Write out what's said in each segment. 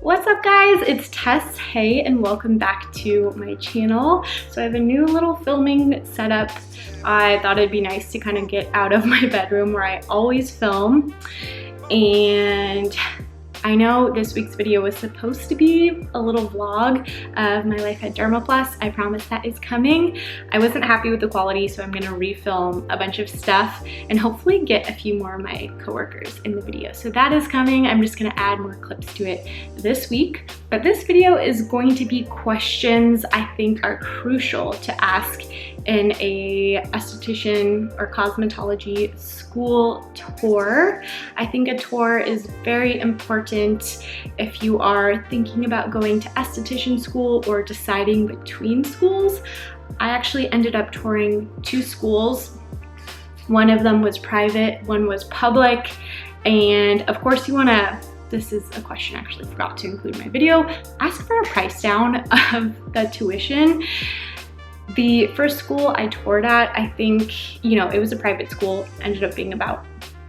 What's up guys, it's Tess. Hey, and welcome back to my channel. So I have a new little filming setup. I thought it'd be nice to kind of get out of my bedroom where I always film. And I know this week's video was supposed to be a little vlog of my life at Dermaplus. I promise that is coming. I wasn't happy with the quality, so I'm gonna refilm a bunch of stuff and hopefully get a few more of my coworkers in the video. So that is coming. I'm just gonna add more clips to it this week. But this video is going to be questions I think are crucial to ask in a esthetician or cosmetology school tour. I think a tour is very important if you are thinking about going to esthetician school or deciding between schools. I actually ended up touring 2 schools. One of them was private, one was public, and of course you wanna, this is a question I actually forgot to include in my video, ask for a price down of the tuition. The first school I toured at, I think, it was a private school, ended up being about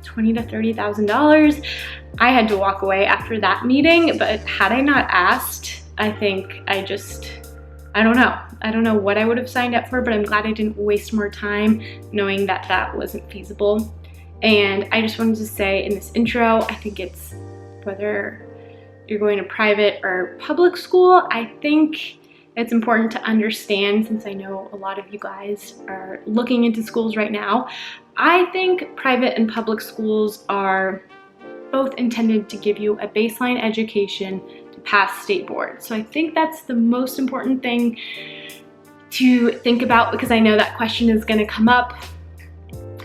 $20,000 to $30,000. I had to walk away after that meeting, but had I not asked, I think I don't know. I don't know what I would have signed up for, but I'm glad I didn't waste more time knowing that that wasn't feasible. And I just wanted to say in this intro, I think it's whether you're going to private or public school, I think it's important to understand, since I know a lot of you guys are looking into schools right now, I think private and public schools are both intended to give you a baseline education to pass state board. So I think that's the most important thing to think about, because I know that question is going to come up.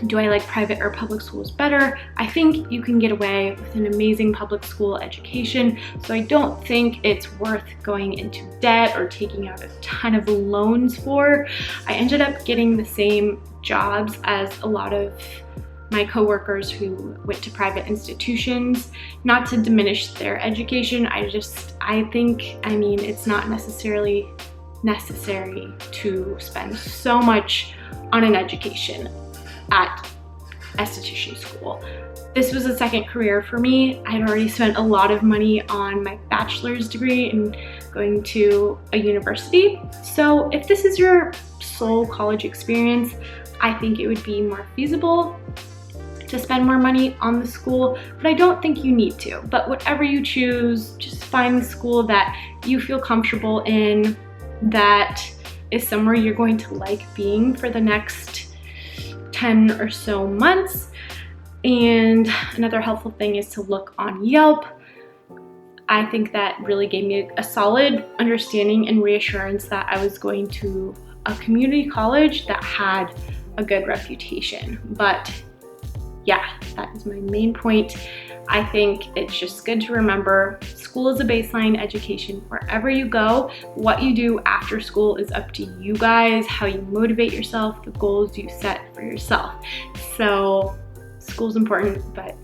Do I like private or public schools better? I think you can get away with an amazing public school education, so I don't think it's worth going into debt or taking out a ton of loans for. I ended up getting the same jobs as a lot of my coworkers who went to private institutions. Not to diminish their education, I think it's not necessarily necessary to spend so much on an education at esthetician school. This was a second career for me. I'd already spent a lot of money on my bachelor's degree and going to a university. So if this is your sole college experience, I think it would be more feasible to spend more money on the school, but I don't think you need to. But whatever you choose, just find the school that you feel comfortable in, that is somewhere you're going to like being for the next 10 or so months. And another helpful thing is to look on Yelp. I think that really gave me a solid understanding and reassurance that I was going to a community college that had a good reputation. But yeah, that is my main point. I think it's just good to remember school is a baseline education wherever you go. What you do after school is up to you guys, how you motivate yourself, the goals you set for yourself. So school's important, but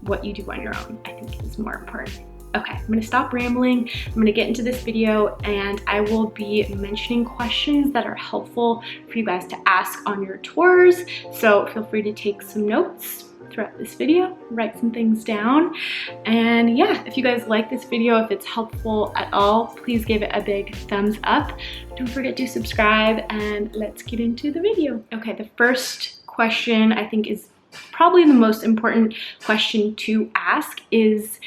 what you do on your own, I think, is more important. Okay, I'm gonna stop rambling. I'm gonna get into this video, and I will be mentioning questions that are helpful for you guys to ask on your tours. So feel free to take some notes throughout this video, write some things down. And yeah, if you guys like this video, if it's helpful at all, please give it a big thumbs up. Don't forget to subscribe, and let's get into the video. Okay, the first question I think is probably the most important question to ask is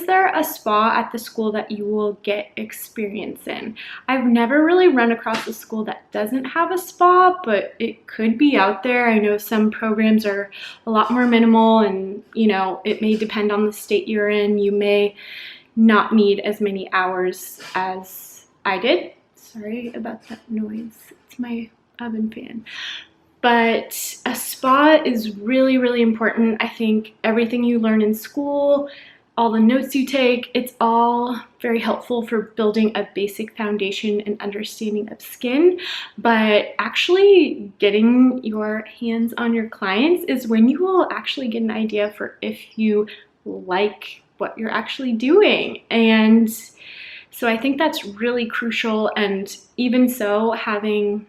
there a spa at the school that you will get experience in? I've never really run across a school that doesn't have a spa, but it could be out there. I know some programs are a lot more minimal, and it may depend on the state you're in. You may not need as many hours as I did. Sorry about that noise. It's my oven fan. But a spa is really, really important. I think everything you learn in school, all the notes you take, it's all very helpful for building a basic foundation and understanding of skin. But actually getting your hands on your clients is when you will actually get an idea for if you like what you're actually doing. And so I think that's really crucial. And even so, having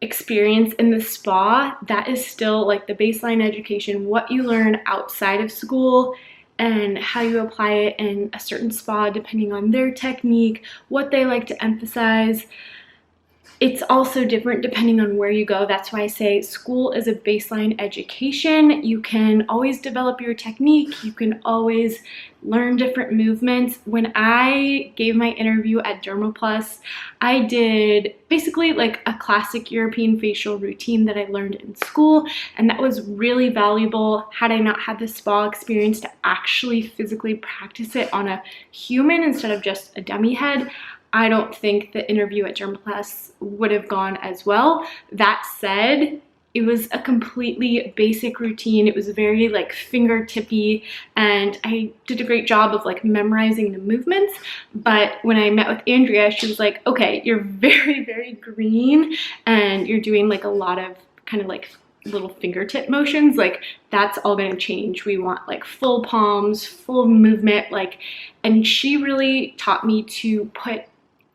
experience in the spa, that is still like the baseline education. What you learn outside of school and how you apply it in a certain spa depending on their technique, what they like to emphasize. It's also different depending on where you go. That's why I say school is a baseline education. You can always develop your technique. You can always learn different movements. When I gave my interview at Dermaplus, I did basically like a classic European facial routine that I learned in school, and that was really valuable. Had I not had the spa experience to actually physically practice it on a human instead of just a dummy head, I don't think the interview at Dermaplus would have gone as well. That said, it was a completely basic routine. It was very like fingertippy, and I did a great job of like memorizing the movements. But when I met with Andrea, she was like, okay, you're very, very green and you're doing like a lot of kind of like little fingertip motions. Like that's all going to change. We want like full palms, full movement, like, and she really taught me to put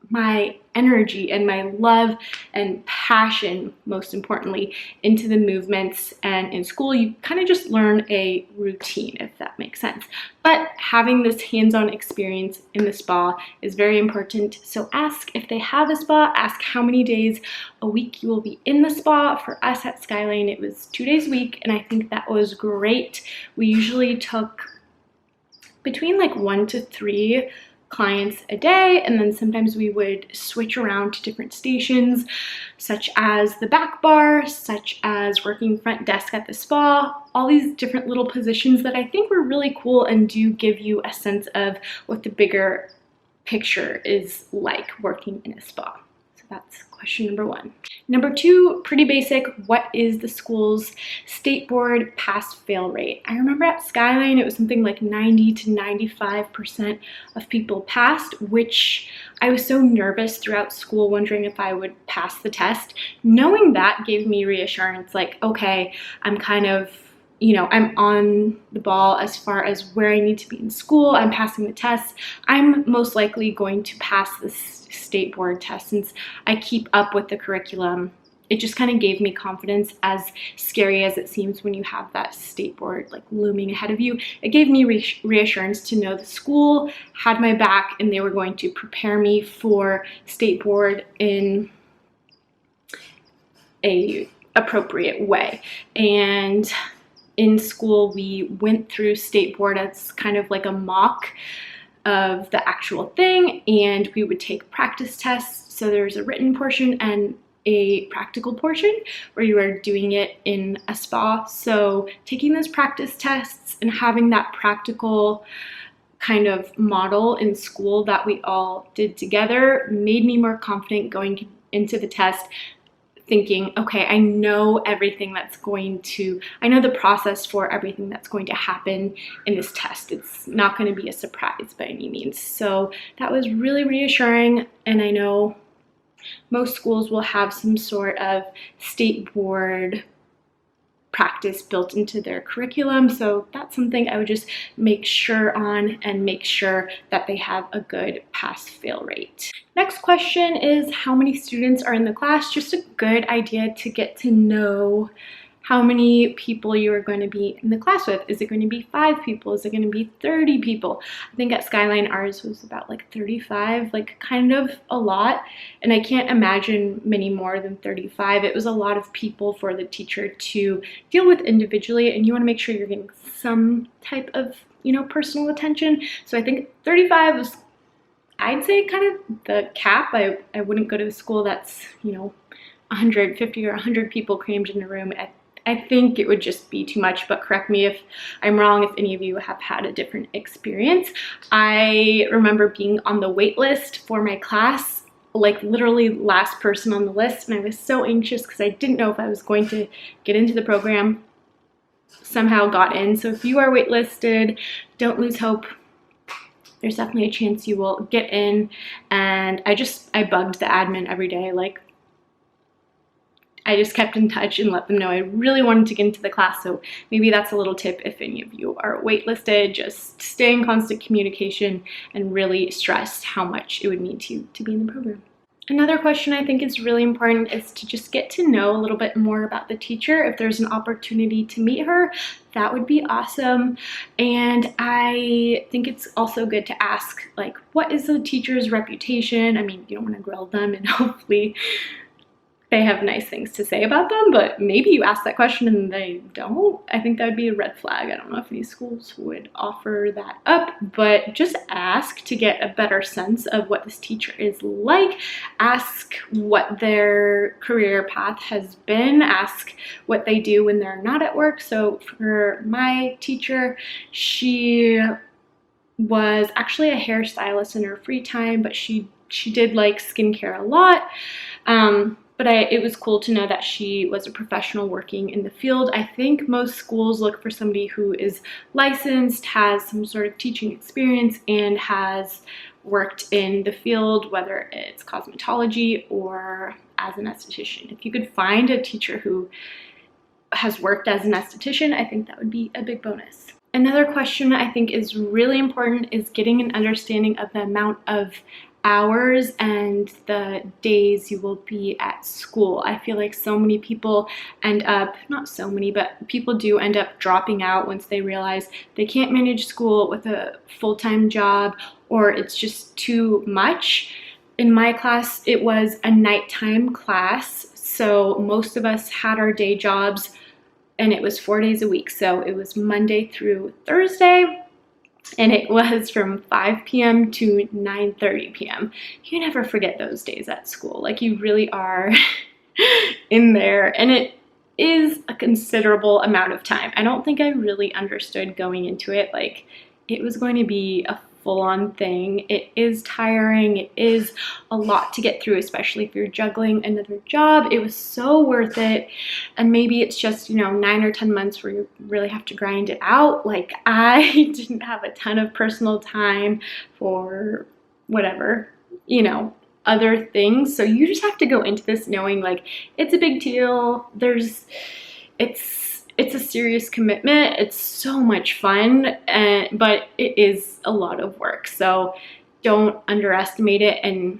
my energy and my love and passion, most importantly, into the movements. And in school, you kind of just learn a routine, if that makes sense. But having this hands-on experience in the spa is very important. So ask if they have a spa, ask how many days a week you will be in the spa. For us at Skyline, it was 2 days a week, and I think that was great. We usually took between like 1 to 3 clients a day, and then sometimes we would switch around to different stations, such as the back bar, such as working front desk at the spa, all these different little positions that I think were really cool and do give you a sense of what the bigger picture is like working in a spa. So that's question number 1. Number 2, pretty basic. What is the school's state board pass fail rate? I remember at Skyline it was something like 90 to 95% of people passed, which I was so nervous throughout school, wondering if I would pass the test. Knowing that gave me reassurance, like, okay, I'm kind of, you know, I'm on the ball as far as where I need to be in school. I'm passing the tests. I'm most likely going to pass this state board test since I keep up with the curriculum. It just kind of gave me confidence, as scary as it seems when you have that state board like looming ahead of you. It gave me reassurance to know the school had my back and they were going to prepare me for state board in a appropriate way. And in school, we went through state board as kind of like a mock of the actual thing, and we would take practice tests. So there's a written portion and a practical portion where you are doing it in a spa. So taking those practice tests and having that practical kind of model in school that we all did together made me more confident going into the test, thinking, okay, I know everything that's going to, I know the process for everything that's going to happen in this test. It's not going to be a surprise by any means. So that was really reassuring. And I know most schools will have some sort of state board practice built into their curriculum. So that's something I would just make sure on and make sure that they have a good pass-fail rate. Next question is how many students are in the class? Just a good idea to get to know how many people you are going to be in the class with. Is it going to be 5 people? Is it going to be 30 people? I think at Skyline ours was about like 35, like kind of a lot. And I can't imagine many more than 35. It was a lot of people for the teacher to deal with individually, and you want to make sure you're getting some type of, you know, personal attention. So I think 35 was, I'd say, kind of the cap. I wouldn't go to a school that's, you know, 150 or 100 people crammed in a room. I think it would just be too much, but correct me if I'm wrong, if any of you have had a different experience. I remember being on the wait list for my class, like literally last person on the list, and I was so anxious because I didn't know if I was going to get into the program. Somehow got in. So if you are waitlisted, don't lose hope. There's definitely a chance you will get in. And I bugged the admin every day, like, I just kept in touch and let them know I really wanted to get into the class. So maybe that's a little tip if any of you are waitlisted. Just stay in constant communication and really stress how much it would mean to be in the program. Another question I think is really important is to just get to know a little bit more about the teacher. If there's an opportunity to meet her, that would be awesome. And I think it's also good to ask, like, what is the teacher's reputation? I mean, you don't want to grill them, and hopefully they have nice things to say about them, but maybe you ask that question and they don't. I think that would be a red flag. I don't know if any schools would offer that up, but just ask to get a better sense of what this teacher is like. Ask what their career path has been. Ask what they do when they're not at work. So for my teacher, she was actually a hairstylist in her free time, but she did like skincare a lot. But it was cool to know that she was a professional working in the field. I think most schools look for somebody who is licensed, has some sort of teaching experience, and has worked in the field, whether it's cosmetology or as an esthetician. If you could find a teacher who has worked as an esthetician, I think that would be a big bonus. Another question I think is really important is getting an understanding of the amount of hours and the days you will be at school. I feel like so many people end up, not so many, but people do end up dropping out once they realize they can't manage school with a full-time job, or it's just too much. In my class, it was a nighttime class, so most of us had our day jobs, and it was 4 days a week. So it was Monday through Thursday, and it was from 5 p.m. to 9:30 p.m. You never forget those days at school. Like, you really are in there, and it is a considerable amount of time. I don't think I really understood going into it, like, it was going to be a full-on thing. It is tiring. It is a lot to get through, especially if you're juggling another job. It was so worth it. And maybe it's just, 9 or 10 months where you really have to grind it out. Like, I didn't have a ton of personal time for whatever, other things. So you just have to go into this knowing, like, it's a big deal. It's a serious commitment. It's so much fun, but it is a lot of work. So don't underestimate it. And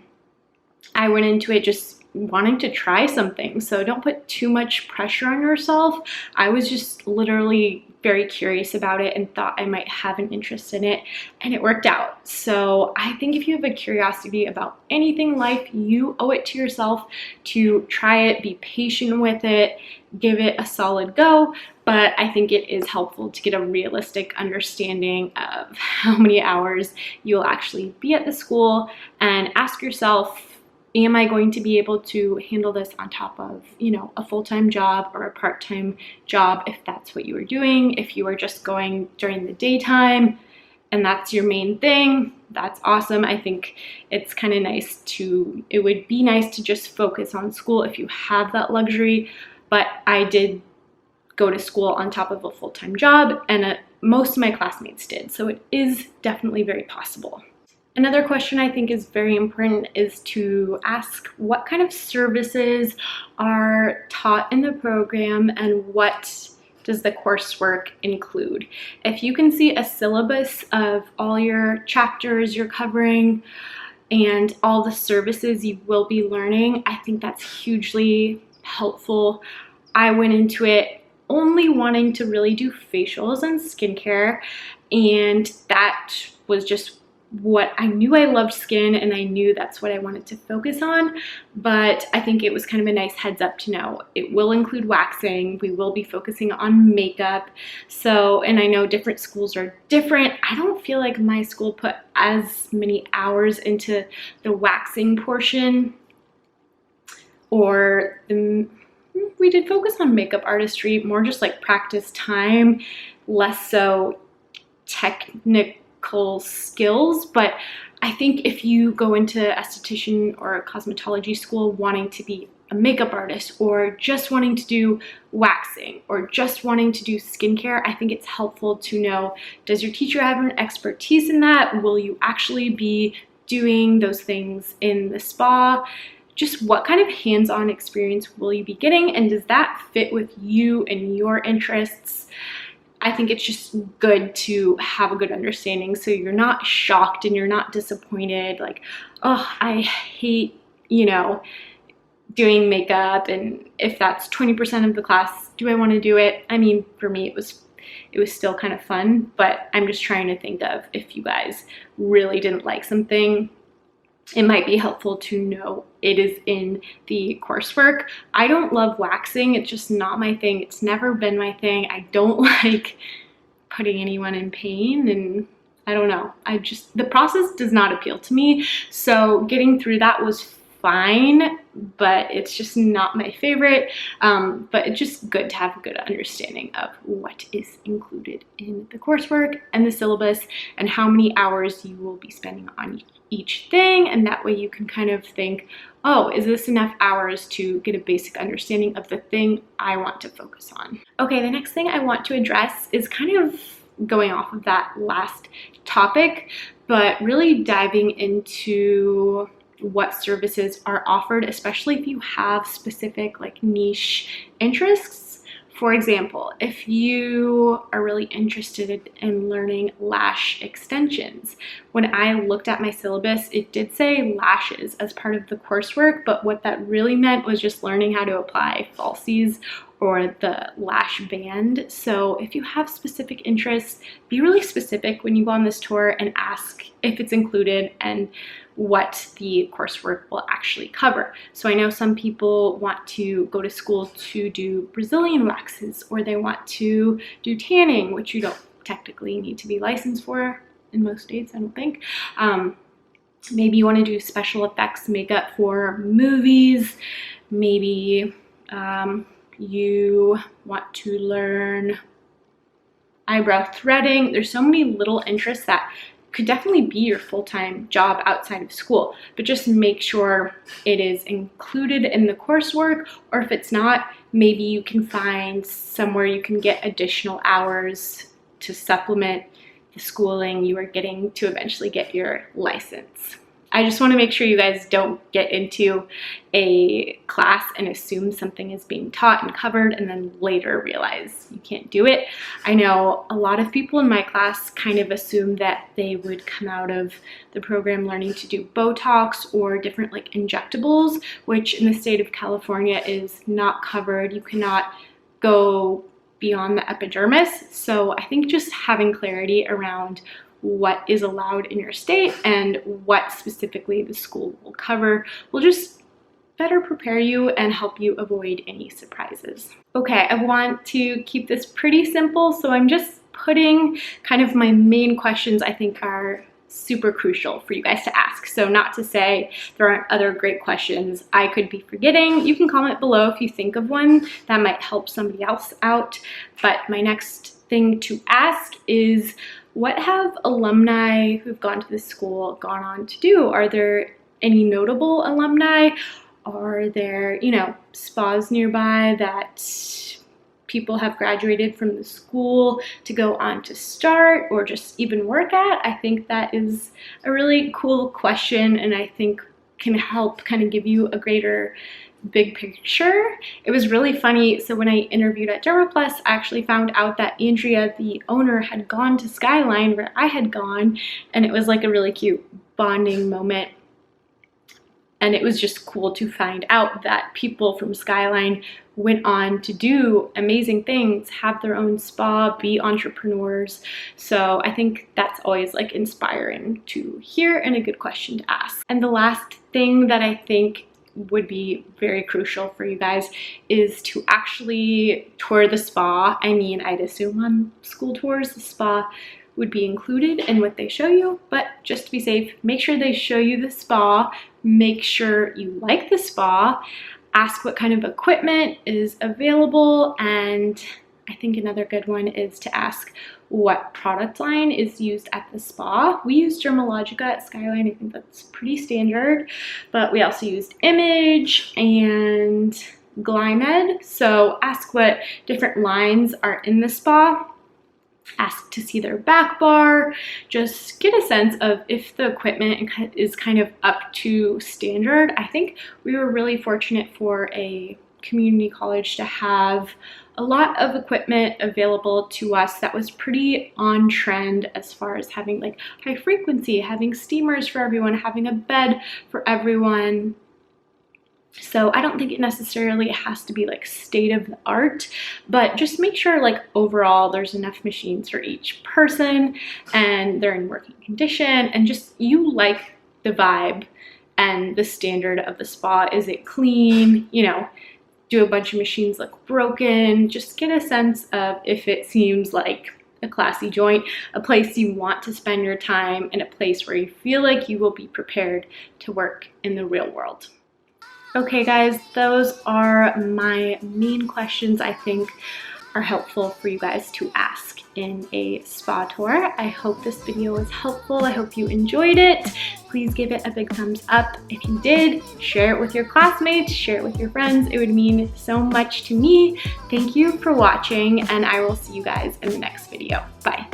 I went into it just wanting to try something. So don't put too much pressure on yourself. I was just literally very curious about it and thought I might have an interest in it, and it worked out. So I think if you have a curiosity about anything in life, you owe it to yourself to try it, be patient with it, give it a solid go. But I think it is helpful to get a realistic understanding of how many hours you'll actually be at the school, and ask yourself, am I going to be able to handle this on top of, a full-time job or a part-time job if that's what you were doing? If you are just going during the daytime and that's your main thing, that's awesome. I think it's kind of it would be nice to just focus on school if you have that luxury. But I did go to school on top of a full-time job, and most of my classmates did. So it is definitely very possible. Another question I think is very important is to ask what kind of services are taught in the program and what does the coursework include. If you can see a syllabus of all your chapters you're covering and all the services you will be learning, I think that's hugely helpful. I went into it only wanting to really do facials and skincare, and that was just what I knew. I loved skin, and I knew that's what I wanted to focus on. But I think it was kind of a nice heads up to know it will include waxing. We will be focusing on makeup. So, and I know different schools are different. I don't feel like my school put as many hours into the waxing portion, or we did focus on makeup artistry, more just like practice time, less so technical skills. But I think if you go into esthetician or a cosmetology school wanting to be a makeup artist, or just wanting to do waxing, or just wanting to do skincare, I think it's helpful to know, does your teacher have an expertise in that? Will you actually be doing those things in the spa? Just what kind of hands-on experience will you be getting, and does that fit with you and your interests? I think it's just good to have a good understanding so you're not shocked and you're not disappointed, like, oh, I hate you know, doing makeup, and if that's 20% of the class, do I want to do it? I mean, for me, it was still kind of fun, but I'm just trying to think of if you guys really didn't like something, it might be helpful to know it is in the coursework. I don't love waxing. It's just not my thing. It's never been my thing. I don't like putting anyone in pain, and I don't know. The process does not appeal to me. So getting through that was fine, but it's just not my favorite. But it's just good to have a good understanding of what is included in the coursework and the syllabus and how many hours you will be spending on each thing. And that way you can kind of think, oh, is this enough hours to get a basic understanding of the thing I want to focus on? Okay, the next thing I want to address is kind of going off of that last topic, but really diving into what services are offered, especially if you have specific like niche interests. For example, if you are really interested in learning lash extensions, when I looked at my syllabus, it did say lashes as part of the coursework, but what that really meant was just learning how to apply falsies or the lash band. So if you have specific interests, be really specific when you go on this tour and ask if it's included and what the coursework will actually cover. So I know some people want to go to school to do Brazilian waxes, or they want to do tanning, which you don't technically need to be licensed for in most states, I don't think. Maybe you want to do special effects makeup for movies. Maybe you want to learn eyebrow threading. There's so many little interests that could definitely be your full-time job outside of school, but just make sure it is included in the coursework, or if it's not, maybe you can find somewhere you can get additional hours to supplement the schooling you are getting to eventually get your license. I just want to make sure you guys don't get into a class and assume something is being taught and covered and then later realize you can't do it. I know a lot of people in my class kind of assume that they would come out of the program learning to do Botox or different like injectables, which in the state of California is not covered. You cannot go beyond the epidermis. So I think just having clarity around what is allowed in your state and what specifically the school will cover will just better prepare you and help you avoid any surprises. Okay, I want to keep this pretty simple, so I'm just putting kind of my main questions I think are super crucial for you guys to ask. So not to say there aren't other great questions I could be forgetting. You can comment below if you think of one that might help somebody else out. But my next thing to ask is, what have alumni who've gone to this school gone on to do? Are there any notable alumni? Are there, spas nearby that people have graduated from the school to go on to start or just even work at? I think that is a really cool question, and I think can help kind of give you a greater big picture. It was really funny. So when I interviewed at DermaPlus, I actually found out that Andrea, the owner, had gone to Skyline where I had gone, and it was like a really cute bonding moment. And it was just cool to find out that people from Skyline went on to do amazing things, have their own spa, be entrepreneurs. So I think that's always like inspiring to hear and a good question to ask. And the last thing that I think would be very crucial for you guys is to actually tour the spa. I mean, I'd assume on school tours, the spa would be included in what they show you, but just to be safe, make sure they show you the spa, make sure you like the spa, ask what kind of equipment is available, and I think another good one is to ask what product line is used at the spa. We use Dermalogica at Skyline. I think that's pretty standard, but we also used Image and Glymed. So ask what different lines are in the spa. Ask to see their back bar. Just get a sense of if the equipment is kind of up to standard. I think we were really fortunate for a community college to have a lot of equipment available to us that was pretty on trend as far as having like high frequency, having steamers for everyone, having a bed for everyone. So I don't think it necessarily has to be like state of the art, but just make sure like overall there's enough machines for each person and they're in working condition, and just you like the vibe and the standard of the spa. Is it clean? You know, do a bunch of machines look broken? Just get a sense of if it seems like a classy joint, a place you want to spend your time, and a place where you feel like you will be prepared to work in the real world. Okay guys, those are my main questions I think are helpful for you guys to ask in a spa tour. I hope this video was helpful. I hope you enjoyed it. Please give it a big thumbs up. If you did, share it with your classmates, share it with your friends. It would mean so much to me. Thank you for watching, and I will see you guys in the next video. Bye.